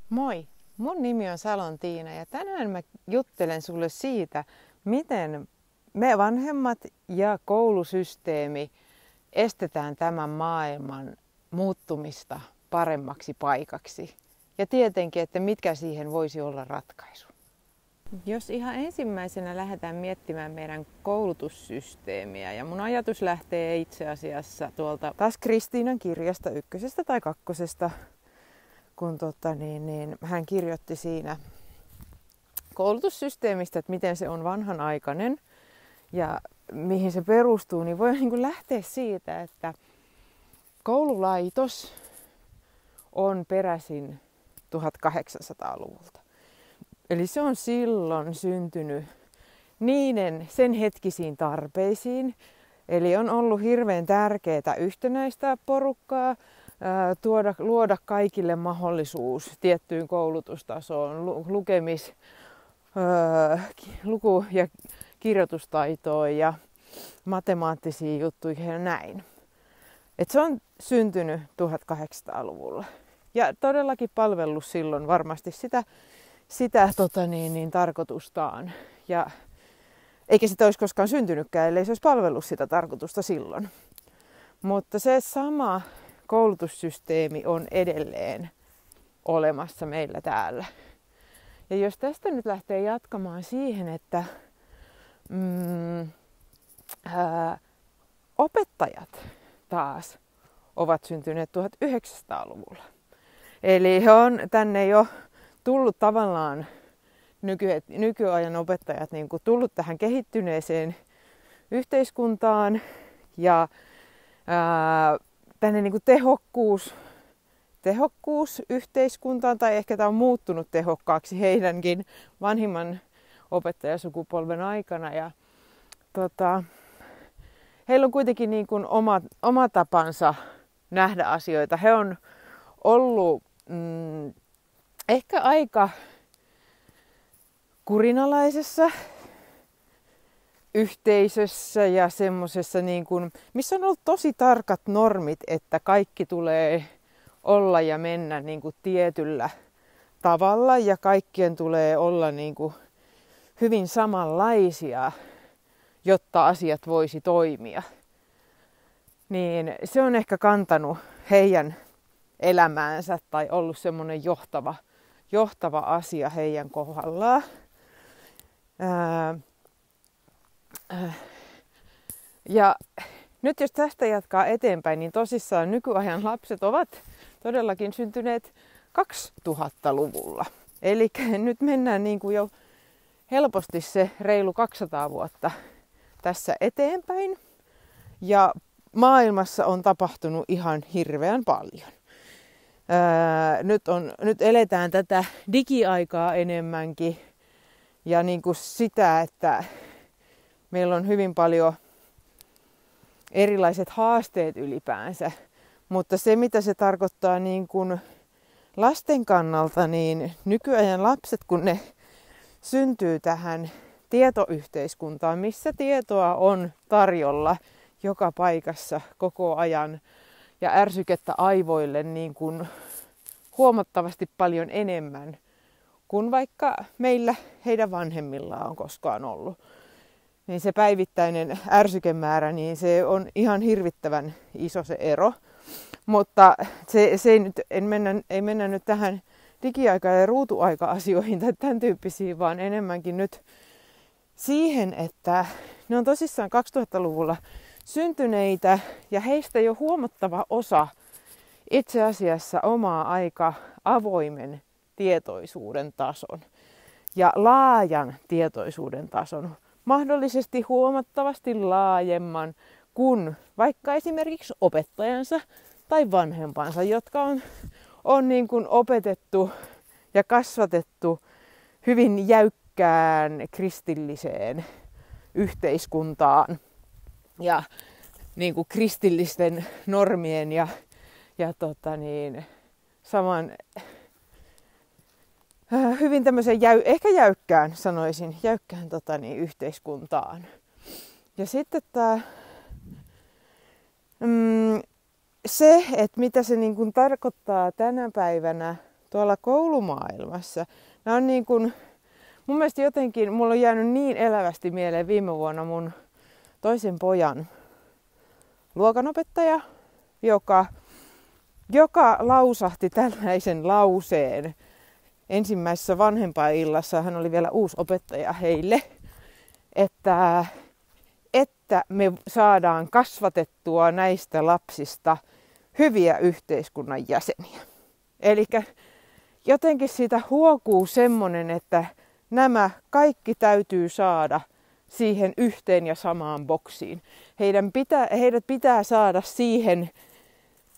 Moi, mun nimi on Salon Tiina ja tänään mä juttelen sulle siitä, miten me vanhemmat ja koulusysteemi estetään tämän maailman muuttumista paremmaksi paikaksi. Ja tietenkin, että mitkä siihen voisi olla ratkaisu. Jos ihan ensimmäisenä lähdetään miettimään meidän koulutussysteemiä, ja mun ajatus lähtee itse asiassa tuolta taas Kristiinan kirjasta 1. tai 2. kun hän kirjoitti siinä koulutussysteemistä, että miten se on vanhanaikainen ja mihin se perustuu, niin voi niin kuin lähteä siitä, että koululaitos on peräisin 1800-luvulta. Eli se on silloin syntynyt sen hetkisiin tarpeisiin. Eli on ollut hirveän tärkeää yhtenäistää porukkaa, luoda kaikille mahdollisuus tiettyyn koulutustasoon, luku- ja kirjoitustaitoon ja matemaattisiin juttuihin ja näin. Et se on syntynyt 1800-luvulla ja todellakin palvellut silloin varmasti sitä tarkoitustaan. Ja eikä sitä olisi koskaan syntynytkään, ellei se olisi palvellut sitä tarkoitusta silloin. Mutta se sama koulutussysteemi on edelleen olemassa meillä täällä. Ja jos tästä nyt lähtee jatkamaan siihen, että opettajat taas ovat syntyneet 1900-luvulla. Eli he on tänne jo tullut tavallaan nykyajan opettajat niin kuin tullut tähän kehittyneeseen yhteiskuntaan ja tänne niin kuin tehokkuus yhteiskuntaan, tai ehkä tämä on muuttunut tehokkaaksi heidänkin vanhimman opettajasukupolven aikana. Ja heillä on kuitenkin niin kuin oma tapansa nähdä asioita. He on ollut ehkä aika kurinalaisessa yhteisössä ja semmoisessa, niin kuin, missä on ollut tosi tarkat normit, että kaikki tulee olla ja mennä niin kuin tietyllä tavalla ja kaikkien tulee olla niin kuin hyvin samanlaisia, jotta asiat voisi toimia. Niin se on ehkä kantanut heidän elämäänsä tai ollut semmoinen johtava asia heidän kohdallaan. Ja nyt jos tästä jatkaa eteenpäin, niin tosissaan nykyajan lapset ovat todellakin syntyneet 2000-luvulla. Eli nyt mennään niin kuin jo helposti se reilu 200 vuotta tässä eteenpäin. Ja maailmassa on tapahtunut ihan hirveän paljon. Nyt eletään tätä digiaikaa enemmänkin ja niin kuin sitä, että meillä on hyvin paljon erilaiset haasteet ylipäänsä, mutta se mitä se tarkoittaa niin kuin lasten kannalta, niin nykyajan lapset, kun ne syntyy tähän tietoyhteiskuntaan, missä tietoa on tarjolla joka paikassa koko ajan ja ärsykettä aivoille niin kuin huomattavasti paljon enemmän kuin vaikka meillä heidän vanhemmillaan on koskaan ollut. Niin se päivittäinen ärsykemäärä, niin se on ihan hirvittävän iso se ero. Mutta se ei mennä nyt tähän digiaika- ja ruutuaika-asioihin tai tämän tyyppisiin, vaan enemmänkin nyt siihen, että ne on tosissaan 2000-luvulla syntyneitä ja heistä jo huomattava osa itse asiassa omaa aika avoimen tietoisuuden tason ja laajan tietoisuuden tason. Mahdollisesti huomattavasti laajemman kuin vaikka esimerkiksi opettajansa tai vanhempansa, jotka on niin kuin opetettu ja kasvatettu hyvin jäykkään kristilliseen yhteiskuntaan ja niin kuin kristillisten normien ja saman hyvin tämmöisen ehkä jäykkään, sanoisin, jäykkään yhteiskuntaan. Ja sitten se, että mitä se niin kuin tarkoittaa tänä päivänä tuolla koulumaailmassa. Nämä on niin kuin, mun mielestä jotenkin, mulla on jäänyt niin elävästi mieleen viime vuonna mun toisen pojan luokanopettaja, joka lausahti tällaisen lauseen. Ensimmäisessä vanhempainillassa hän oli vielä uusi opettaja heille, että me saadaan kasvatettua näistä lapsista hyviä yhteiskunnan jäseniä. Eli jotenkin siitä huokuu semmoinen, että nämä kaikki täytyy saada siihen yhteen ja samaan boksiin. Heidät pitää saada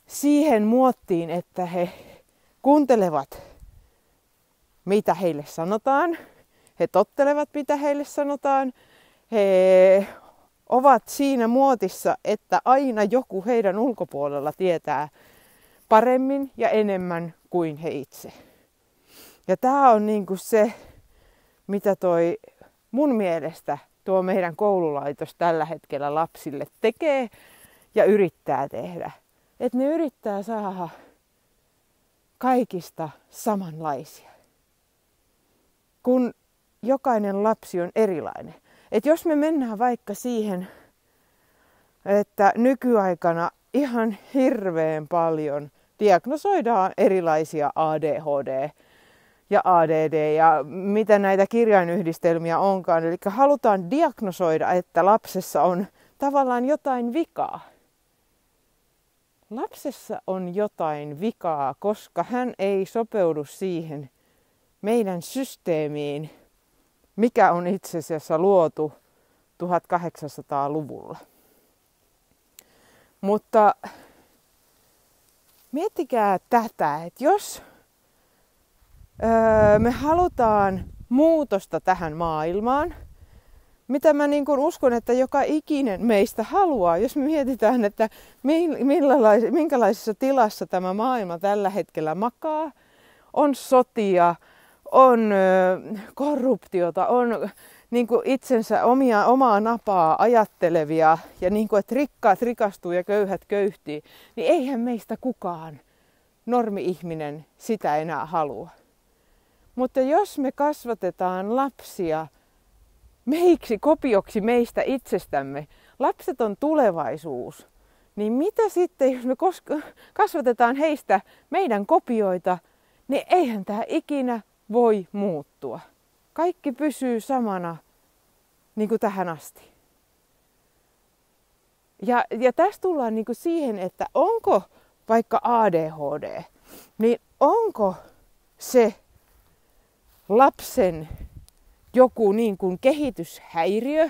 siihen muottiin, että he kuuntelevat, mitä heille sanotaan. He tottelevat, mitä heille sanotaan. He ovat siinä muotissa, että aina joku heidän ulkopuolella tietää paremmin ja enemmän kuin he itse. Ja tämä on niinku se, mitä mun mielestä tuo meidän koululaitos tällä hetkellä lapsille tekee ja yrittää tehdä. Että ne yrittää saada kaikista samanlaisia, kun jokainen lapsi on erilainen. Että jos me mennään vaikka siihen, että nykyaikana ihan hirveän paljon diagnosoidaan erilaisia ADHD ja ADD ja mitä näitä kirjainyhdistelmiä onkaan. Eli halutaan diagnosoida, että lapsessa on tavallaan jotain vikaa. Lapsessa on jotain vikaa, koska hän ei sopeudu siihen meidän systeemiin, mikä on itse asiassa luotu 1800-luvulla. Mutta miettikää tätä, että jos me halutaan muutosta tähän maailmaan, mitä mä niin kuin uskon, että joka ikinen meistä haluaa, jos me mietitään, että minkälaisessa tilassa tämä maailma tällä hetkellä makaa, on sotia, on korruptiota, on niin kuin itsensä omaa napaa ajattelevia ja niin kuin, että rikkaat rikastuu ja köyhät köyhtii, niin eihän meistä kukaan normi-ihminen sitä enää halua. Mutta jos me kasvatetaan lapsia kopioksi meistä itsestämme, lapset on tulevaisuus, niin mitä sitten, jos me kasvatetaan heistä meidän kopioita, niin eihän tämä ikinä voi muuttua. Kaikki pysyy samana niin kuin tähän asti. Ja tässä tullaan niin kuin siihen, että onko vaikka ADHD, niin onko se lapsen joku niin kuin kehityshäiriö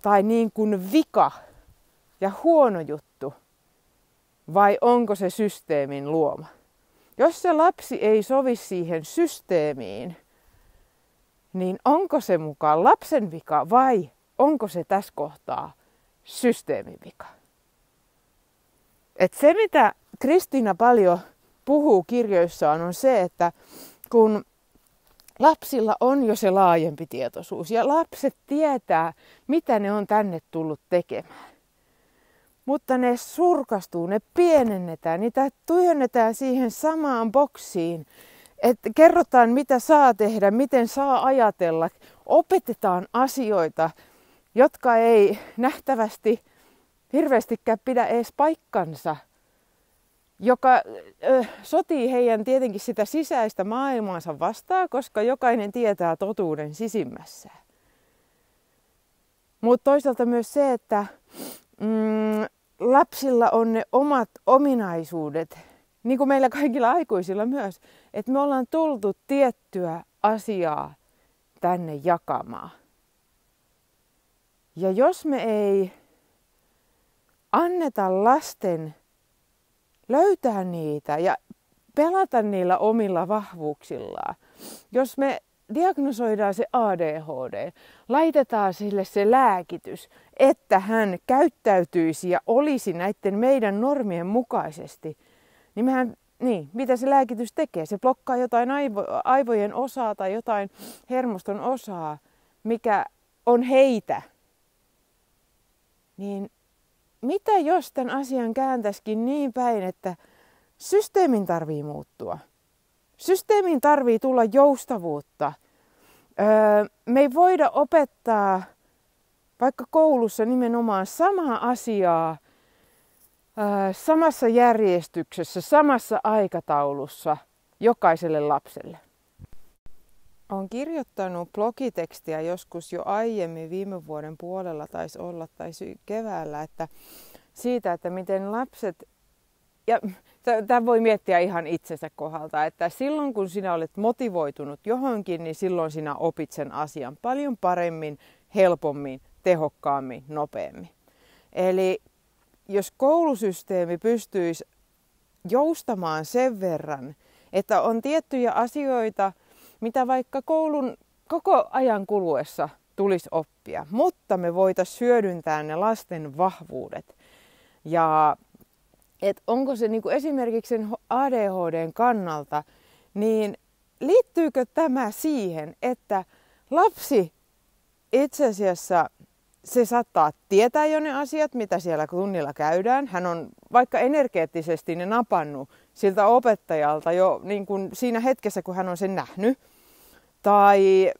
tai niin kuin vika ja huono juttu, vai onko se systeemin luoma? Jos se lapsi ei sovi siihen systeemiin, niin onko se mukaan lapsen vika vai onko se tässä kohtaa systeemin vika? Et se, mitä Kristiina paljon puhuu kirjoissaan, on se, että kun lapsilla on jo se laajempi tietoisuus ja lapset tietää, mitä ne on tänne tullut tekemään. Mutta ne surkastuu, ne pienennetään, niitä tuijonnetään siihen samaan boksiin, että kerrotaan mitä saa tehdä, miten saa ajatella, opetetaan asioita, jotka ei nähtävästi hirveästikään pidä edes paikkansa, joka sotii heidän tietenkin sitä sisäistä maailmaansa vastaan, koska jokainen tietää totuuden sisimmässään. Mutta toisaalta myös se, että lapsilla on ne omat ominaisuudet, niin kuin meillä kaikilla aikuisilla myös, että me ollaan tultu tiettyä asiaa tänne jakamaan. Ja jos me ei anneta lasten löytää niitä ja pelata niillä omilla vahvuuksillaan, jos me diagnosoidaan se ADHD, laitetaan sille se lääkitys, että hän käyttäytyisi ja olisi näiden meidän normien mukaisesti, niin mitä se lääkitys tekee? Se blokkaa jotain aivojen osaa tai jotain hermoston osaa, mikä on heitä. Niin mitä jos tämän asian kääntäisikin niin päin, että systeemin tarvii muuttua? Systeemiin tarvii tulla joustavuutta. Me ei voida opettaa vaikka koulussa nimenomaan samaa asiaa samassa järjestyksessä, samassa aikataulussa jokaiselle lapselle. Olen kirjoittanut blogitekstiä joskus jo aiemmin, viime vuoden puolella taisi olla, tai keväällä, että siitä, että miten lapset, ja tämä voi miettiä ihan itsensä kohdalta, että silloin kun sinä olet motivoitunut johonkin, niin silloin sinä opit sen asian paljon paremmin, helpommin, tehokkaammin, nopeammin. Eli jos koulusysteemi pystyisi joustamaan sen verran, että on tiettyjä asioita, mitä vaikka koulun koko ajan kuluessa tulisi oppia, mutta me voitaisiin hyödyntää ne lasten vahvuudet. Ja onko se niinku esimerkiksi sen ADHDn kannalta, niin liittyykö tämä siihen, että lapsi itse asiassa se saattaa tietää jo ne asiat, mitä siellä tunnilla käydään. Hän on vaikka energeettisesti ne napannut siltä opettajalta jo niin kuin siinä hetkessä, kun hän on sen nähnyt. Tai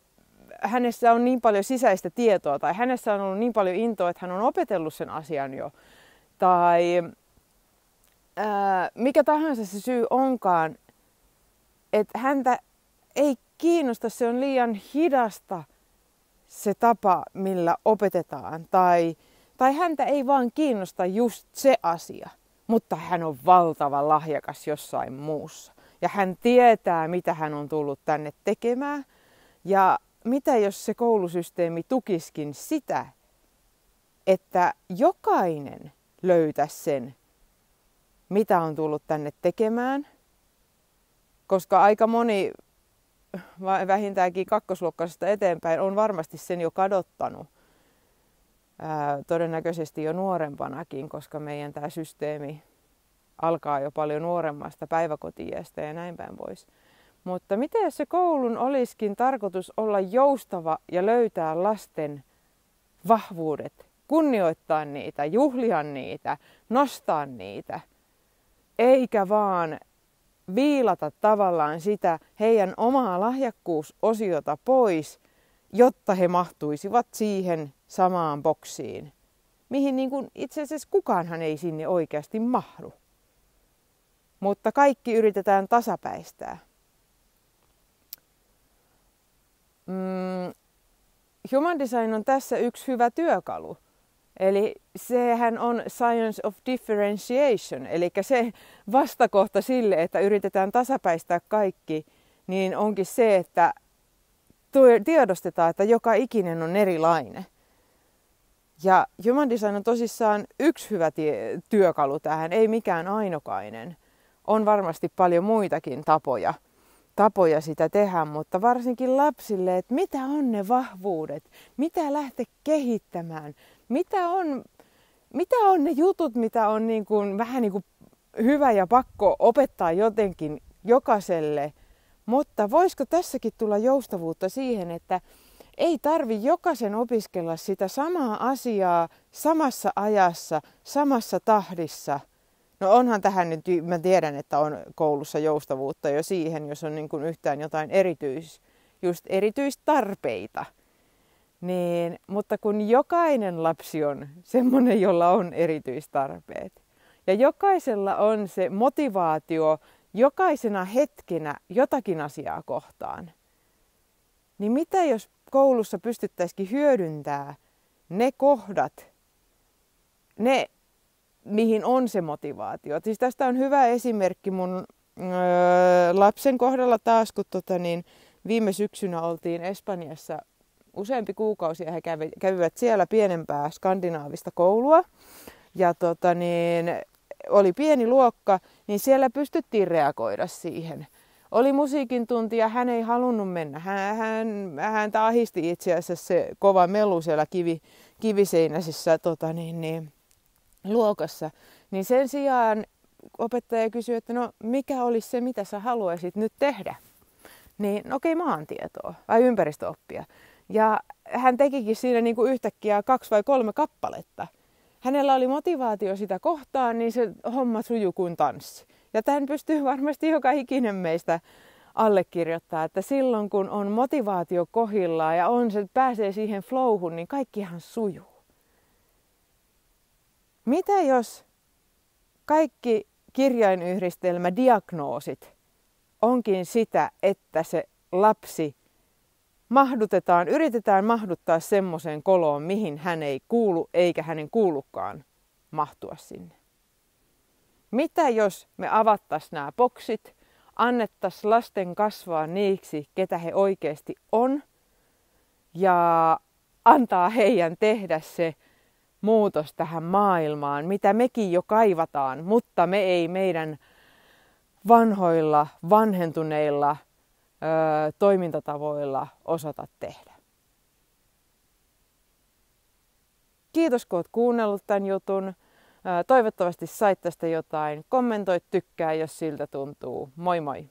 hänessä on niin paljon sisäistä tietoa, tai hänessä on ollut niin paljon intoa, että hän on opetellut sen asian jo. Tai mikä tahansa se syy onkaan, että häntä ei kiinnosta, se on liian hidasta se tapa, millä opetetaan. Tai häntä ei vaan kiinnosta just se asia, mutta hän on valtava lahjakas jossain muussa. Ja hän tietää, mitä hän on tullut tänne tekemään. Ja mitä jos se koulusysteemi tukiskin sitä, että jokainen löytäisi sen, mitä on tullut tänne tekemään. Koska aika moni, vähintäänkin kakkosluokkaisesta eteenpäin, on varmasti sen jo kadottanut. Todennäköisesti jo nuorempanakin, koska meidän tämä systeemi alkaa jo paljon nuoremmasta päiväkoti-iästä ja näin päin pois. Mutta mitä jos se koulun olisikin tarkoitus olla joustava ja löytää lasten vahvuudet, kunnioittaa niitä, juhlia niitä, nostaa niitä, eikä vaan viilata tavallaan sitä heidän omaa lahjakkuusosiota pois, jotta he mahtuisivat siihen samaan boksiin, mihin niin kuin itse asiassa kukaanhan ei sinne oikeasti mahdu. Mutta kaikki yritetään tasapäistää. Human design on tässä yksi hyvä työkalu. Eli sehän on science of differentiation, eli se vastakohta sille, että yritetään tasapäistää kaikki, niin onkin se, että tiedostetaan, että joka ikinen on erilainen. Ja Human design on tosissaan yksi hyvä työkalu tähän, ei mikään ainokainen. On varmasti paljon muitakin tapoja sitä tehdä, mutta varsinkin lapsille, että mitä on ne vahvuudet, mitä lähteä kehittämään, mitä on ne jutut, mitä on niin kuin, vähän niin kuin hyvä ja pakko opettaa jotenkin jokaiselle. Mutta voisiko tässäkin tulla joustavuutta siihen, että ei tarvi jokaisen opiskella sitä samaa asiaa samassa ajassa, samassa tahdissa. No onhan tähän nyt, mä tiedän, että on koulussa joustavuutta jo siihen, jos on niin kuin yhtään jotain erityistarpeita. Niin, mutta kun jokainen lapsi on semmoinen, jolla on erityistarpeet ja jokaisella on se motivaatio jokaisena hetkenä jotakin asiaa kohtaan, niin mitä jos koulussa pystyttäisikin hyödyntämään ne kohdat, ne mihin on se motivaatio. Siis tästä on hyvä esimerkki mun lapsen kohdalla taas, kun viime syksynä oltiin Espanjassa useampi kuukausi ja he kävivät siellä pienempää skandinaavista koulua. Ja oli pieni luokka, niin siellä pystyttiin reagoida siihen. Oli musiikin tunti ja hän ei halunnut mennä. Häntä ahisti itse asiassa se kova melu siellä kiviseinäisessä luokassa. Niin sen sijaan opettaja kysyi, että no mikä olisi se, mitä sä haluaisit nyt tehdä? Niin okei, maantietoa vai ympäristöoppia. Ja hän tekikin siinä niin kuin yhtäkkiä 2 vai 3 kappaletta. Hänellä oli motivaatio sitä kohtaan, niin se homma sujui kuin tanssi. Ja tämän pystyy varmasti joka ikinen meistä allekirjoittaa, että silloin kun on motivaatio kohillaan ja pääsee siihen flowhun, niin kaikkihan sujuu. Mitä jos kaikki kirjainyhdistelmädiagnoosit onkin sitä, että se lapsi yritetään mahduttaa semmoiseen koloon, mihin hän ei kuulu eikä hänen kuulukaan mahtua sinne? Mitä jos me avattaisiin nämä boksit, annettaisiin lasten kasvaa niiksi, ketä he oikeasti on, ja antaa heidän tehdä se muutos tähän maailmaan, mitä mekin jo kaivataan, mutta me ei meidän vanhoilla, vanhentuneilla toimintatavoilla osata tehdä. Kiitos, kun olet kuunnellut tämän jutun. Toivottavasti sait tästä jotain. Kommentoi, tykkää, jos siltä tuntuu. Moi moi!